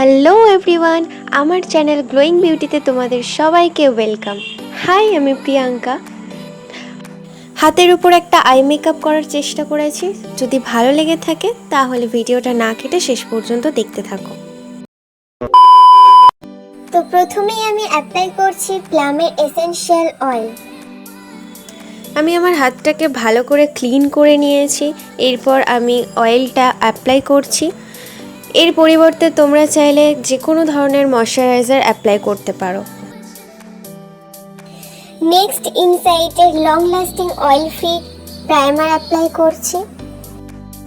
Hello everyone, আমার channel glowing বিউটিতে তোমাদের সবাইকে ওয়েলকাম। হাই, আমি প্রিয়াঙ্কা। হাতের উপর একটা আই মেকআপ করার চেষ্টা করেছি। যদি ভালো লেগে থাকে তাহলে ভিডিওটা না কেটে শেষ পর্যন্ত দেখতে থাকো। তো প্রথমেই আমি অ্যাপ্লাই করছি প্লামের এসেনশিয়াল অয়েল। আমি আমার হাতটাকে ভালো করে ক্লিন করে নিয়েছি। এরপর আমি অয়েলটা অ্যাপ্লাই করছি। এর পরিবর্তে তোমরা চাইলে যে কোনো ধরনের ময়শ্চারাইজার অ্যাপ্লাই করতে পারো। নেক্সট ইনসাইটের long lasting oil free primer apply করছি।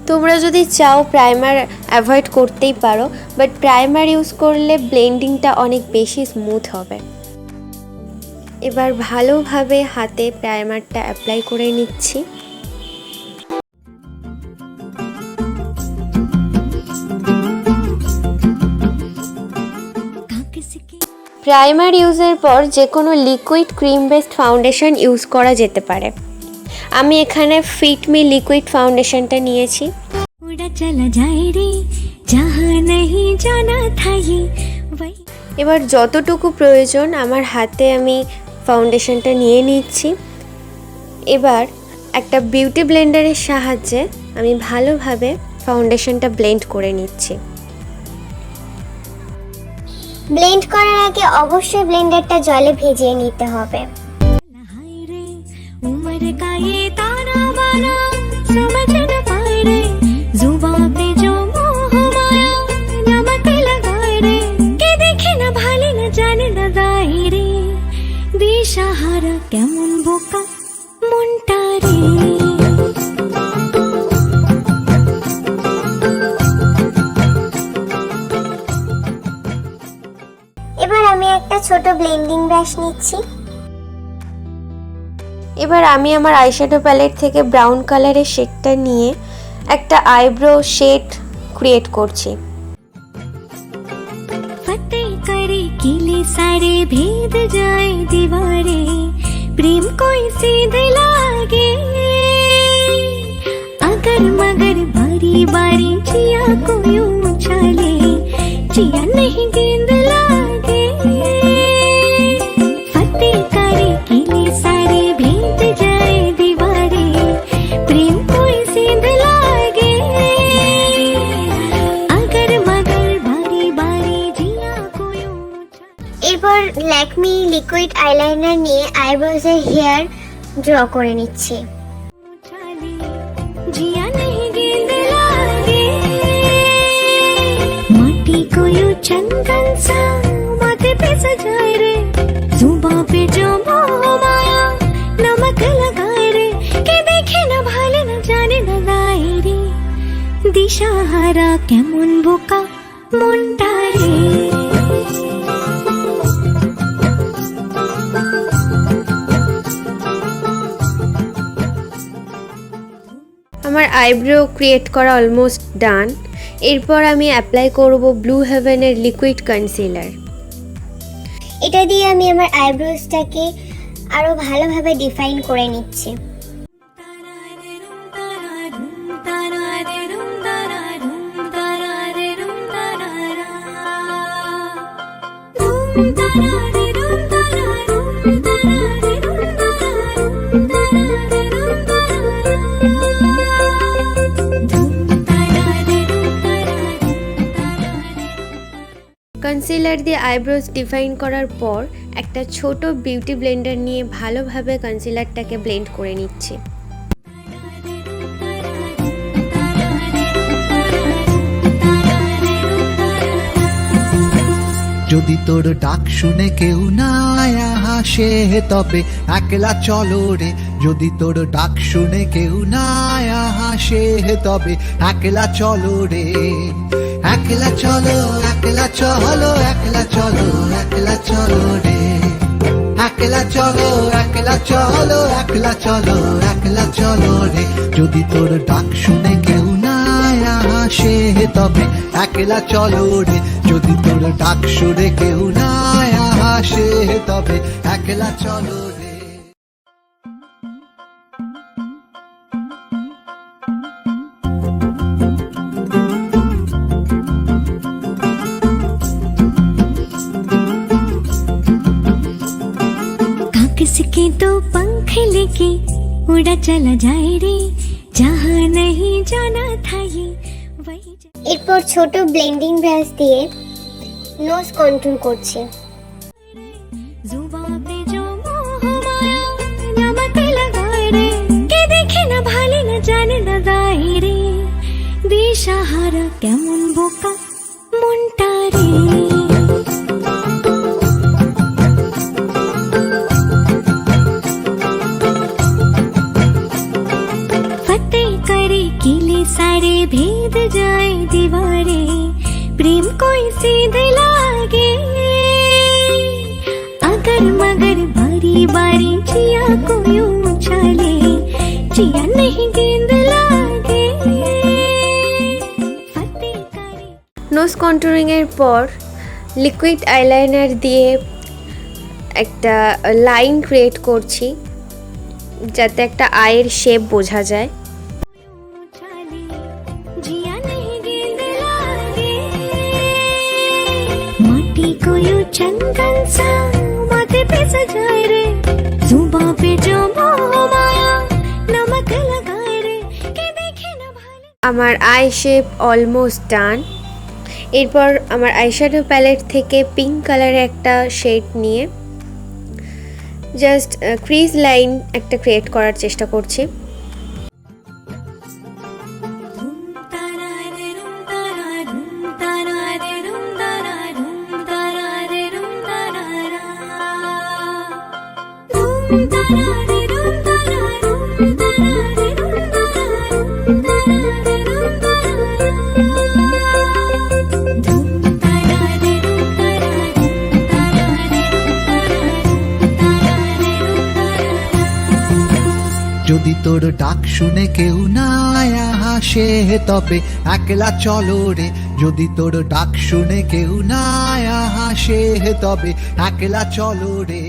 তোমরা যদি চাও প্রাইমার অ্যাভয়েড করতেই পারো, বাট প্রাইমার ইউজ করলে ব্লেন্ডিংটা অনেক বেশি স্মুথ হবে। এবার ভালোভাবে হাতে প্রাইমারটা অ্যাপ্লাই করে নিচ্ছি। প্রাইমার ইউজের পর যে কোনো liquid cream based foundation use করা যেতে পারে। আমি এখানে ফিট মি লিকুইড ফাউন্ডেশনটা নিয়েছি। এবার যতটুকু প্রয়োজন আমার হাতে আমি ফাউন্ডেশনটা নিয়ে নিচ্ছি। এবার একটা বিউটি ব্লেন্ডারের সাহায্যে আমি ভালোভাবে ফাউন্ডেশনটা ব্লেন্ড করে নিচ্ছি। ব্লেন্ড করার আগে অবশ্যই ব্লেন্ডারটা জলে ভিজিয়ে নিতে হবে। কেমন বোকা মনটা রে। এবার আমি একটা ছোট ব্লেন্ডিং ব্রাশ নিচ্ছি। এবার আমি আমার আইশ্যাডো প্যালেট থেকে ব্রাউন কালারের শেডটা নিয়ে একটা আইব্রো শেড ক্রিয়েট করছি। फतेह करे किले सारे भेद जाए दीवारे प्रेम कोई सीधे लागे अगर मगर बारी बारी जिया को यूं उछाले जिया नहीं गेंद लागे फतेह करे किले सारे भेद जाए दीवारे प्रेम कोई सीधे लागे अगर मगर बारी बारी जिया को यूं এরপর ল্যাকমি লিকুইড আইলাইনার নিয়ে আইব্রোজের হেয়ার ড্র করে নিচ্ছি। जिया नहीं गेंद लागे माटी को यूं चंदन सा माथे पे सजाए रे जुबां पे जो मोह माया नमक लगाए रे के देखे ना भाले ना जाने ना गाए रे दिशाहारा केमन बोका मुंडा रे। আমার আইব্রো ক্রিয়েট করা অলমোস্ট ডান। এরপর আমি অ্যাপ্লাই করব ব্লু হেভেনের লিকুইড কনসিলার। এটা দিয়ে আমি আমার আইব্রোজটাকে আরো ভালোভাবে ডিফাইন করে নিচ্ছি। কনসিলার দিয়ে আইব্রোজ ডিফাইন করার পর একটা ছোট বিউটি ব্লেন্ডার নিয়ে ভালোভাবে কনসিলারটাকে ব্লেন্ড করে নিচ্ছি। যদি তোর ডাক শুনে কেউ না আসে তবে একলা চলো রে। যদি তোর ডাক শুনে কেউ না আসে তবে একলা চলো রে। একলা চলো একলা চলো একলা চলো একলা চলো রে। একলা চলো একলা চলো একলা চলো একলা চলো রে। যদি তোর ডাক শুনে কেউ না আসে তবে একলা চলো রে। যদি তোর ডাক শুনে কেউ না আসে তবে একলা চলো রে। उड़ा चला जाए रे जहाँ नहीं जाना था ये वही এরপর ছোট ব্লেন্ডিং ব্রাশ দিয়ে নোজ কন্ট্রোল করছি। जुबां पे जो मोह माया नमक लगाए रे के देखे ना भाले ना जाने ना दाए रे दिशाहारा কেমন বোকা মনটা রে फतेह करे किले सारे भेद जाए दीवारे प्रेम कोई सीधे लागे अगर मगर बारी बारी जिया को यूं उछाले जिया नहीं गेंद लागे फतेह करे নোজ কন্ট্রোলিংয়ের পর লিকুইড আইলাইনার দিয়ে একটা লাইন ক্রিয়েট করছি যাতে একটা আয়ের শেপ বোঝা যায়। उछाले जिया नहीं गेंद लागे माटी को यूं चंदन सा माथे पे सजाए रे जुबां पे जो मोह माया नमक लगाए रे के देखे ना भाले আমার আই শেপ অলমোস্ট ডান। এরপর আমার আইশ্যাডো প্যালেট থেকে পিঙ্ক কালারের একটা শেড নিয়ে জাস্ট ক্রিজ লাইন একটা ক্রিয়েট করার চেষ্টা করছি। যদি তোর ডাক শুনে কেউ না হাসে তবে একলা চলো রে, যদি তোর ডাক শুনে কেউ না হাসে তবে একলা চলো রে,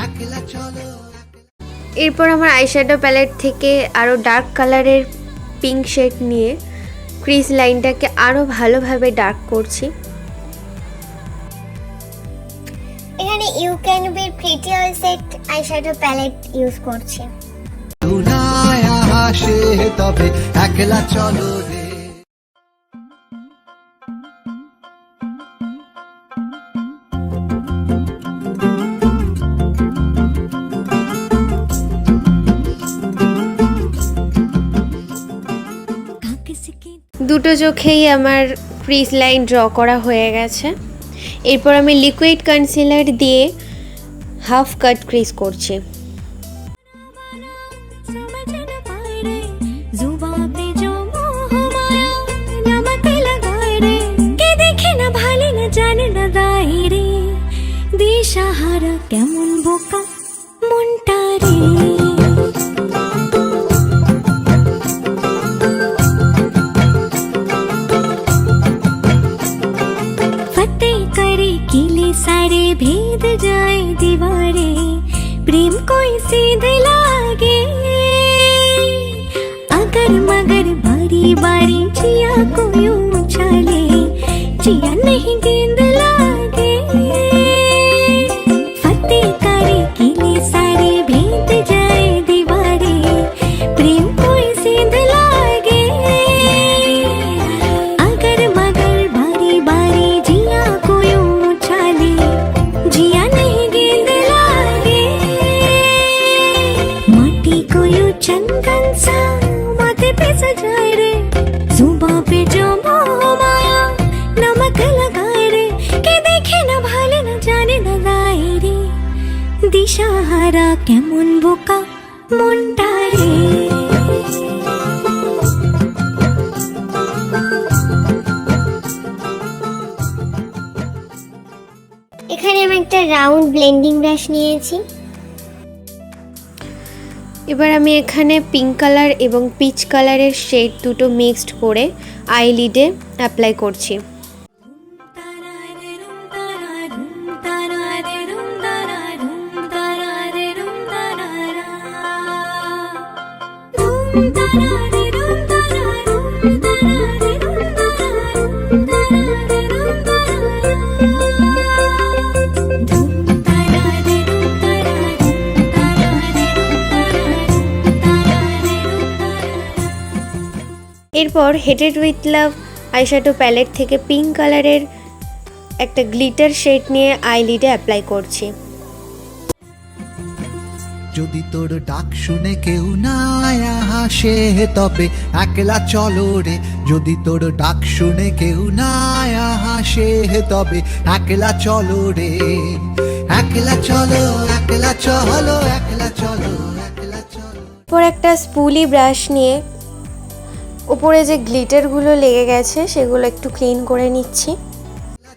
একলা চলো। এরপর আমার আইশ্যাডো প্যালেট থেকে আরও ডার্ক কালারের পিঙ্ক শেড নিয়ে ক্রিজ লাইনটাকে আরও ভালোভাবে ডার্ক করছি। এখানে you can be pretty all set eyeshadow palette use করছি। কেউ না হাসে তবে একলা চলো রে। দুটো চোখেই আমার ক্রিজ লাইন ড্র করা হয়ে গেছে। এরপর আমি লিকুইড কনসিলার দিয়ে হাফ কাট ক্রিজ করছি। समझ न पाए रे जुबां पे जो मोह माया नमक लगाए रे के देखे ना भाले ना जाने ना दाए रे दिशाहारा কেমন বোকা মনটা রে फतेह करे किले सारे भेद जाए दीवारे प्रेम कोई सीधे लागे अगर मगर बारी बारी जिया को यूं उछाले जिया नहीं गेंद लागे फतेह करे किले सारे भेद जाए दीवारे प्रेम कोई सीधे लागे अगर मगर बारी बारी जिया को यूं उछाले जिया नहीं गेंद लागे माटी को यूं चंदन सा माथे पे सजाए रे जुबां पे जो मोह माया नमक लगाए रे के देखे ना भाले ना जाने ना दाए रे दिशाहारा কেমন বোকা মনটা রে এখানে আমি একটা রাউন্ড ব্লেন্ডিং ব্রাশ নিয়েছি। এবার আমি এখানে পিঙ্ক কালার এবং পিচ কালারের শেড দুটো মিক্সড করে আইলিডে অ্যাপ্লাই করছি। এরপর headed with love eyeshadow palette থেকে পিঙ্ক কালারের একটা গ্লিটার শেড নিয়ে আইলিডে অ্যাপ্লাই করছি। যদি তোর ডাক শুনে কেউ না আসে তবে একলা চলো রে, যদি তোর ডাক শুনে কেউ না আসে তবে একলা চলো রে, একলা চলো, একলা চলো, একলা চলো, একলা চলো। এরপর একটা স্পুলি ব্রাশ নিয়ে উপরে যে গ্লিটারগুলো লেগে গেছে সেগুলো একটু ক্লিন করে নিচ্ছি।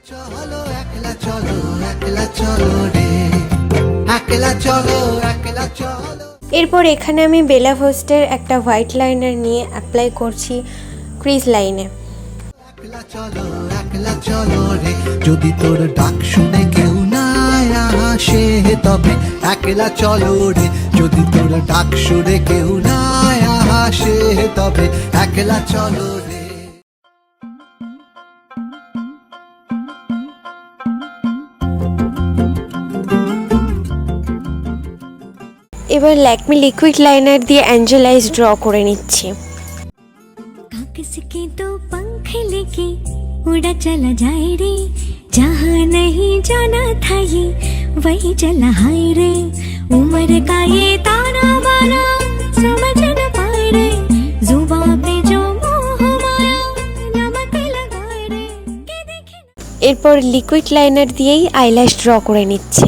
চলো একলা চলো, একলা চলো রে, একলা চলো, একলা চলো। এরপর এখানে আমি বেলা হোস্টের একটা হোয়াইট লাইনার নিয়ে অ্যাপ্লাই করছি ক্রিজ লাইনে। একলা চলো, একলা চলো রে, যদি তোর ডাক শুনে কেউ না আসে তবে একলা চলো রে, যদি তোর ডাক শুনে কেউ না আসে তবে একলা চলো রে। এবার ল্যাকমি লিকুইড লাইনার দিয়ে অ্যাঞ্জেলাইজ ড্র করে নিচ্ছি। कागज के दो पंख लेके उड़ा चला जाए रे, जहाँ नहीं जाना था ये वही चला हाय रे, उम्र का ये ताना बाना समझ न पाए रे, जुबां पे जो मोह माया नमक लगाए रे, के देखे এরপর লিকুইড লাইনার দিয়েই আইল্যাশ ড্র করে নিচ্ছে।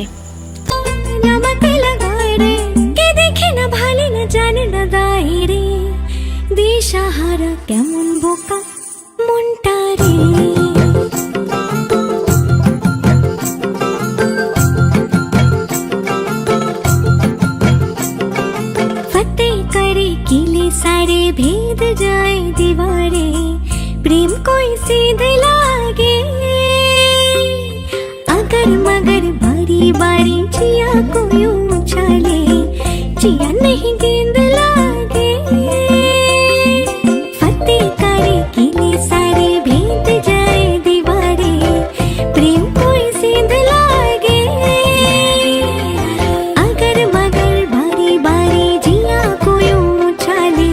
नमक लगाए रे, के देखे न भाले न जाने न दाए रे, দিশাহারা কেমন বোকা মনটা রে। फतेह करे किले सारे भेद जाए दीवारे, प्रेम कोई सीधे लागे, अगर मगर बारी बारी जिया को यूं उछाले, जिया नहीं गेंद लागे, फतेह करे किले सारे भेद जाए दीवारे, प्रेम कोई सीध लागे, अगर मगर बारी बारी जिया को यूं उछाले,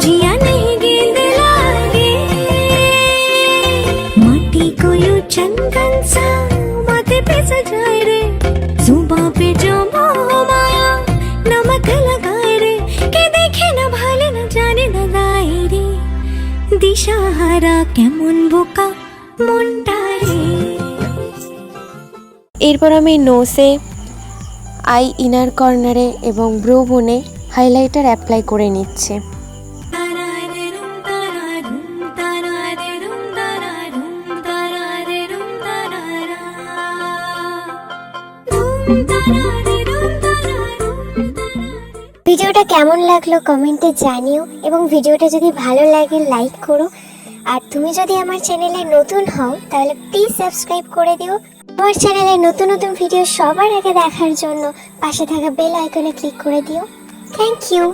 जिया नहीं गेंद लागे, माटी को यूं चंदन सा माथे पे सजाए रे, जुबां पे जो मोह माया नमक लगाए रे, के देखे न भाले न जाने न दाए रे, দিশাহারা কেমন বোকা মনটা রে। এরপর আমি নোসে, আই ইনার কর্নারে এবং ব্রো বোনে হাইলাইটার অ্যাপ্লাই করে নিচ্ছে। ভিডিওটা কেমন লাগলো কমেন্টে জানিও, এবং ভিডিওটা যদি ভালো লাগে লাইক করো, আর তুমি যদি আমার চ্যানেলে নতুন হও তাহলে প্লিজ সাবস্ক্রাইব করে দিও। আমার চ্যানেলে নতুন নতুন ভিডিও সবার আগে দেখার জন্য পাশে থাকা বেল আইকনে ক্লিক করে দিও। Thank you.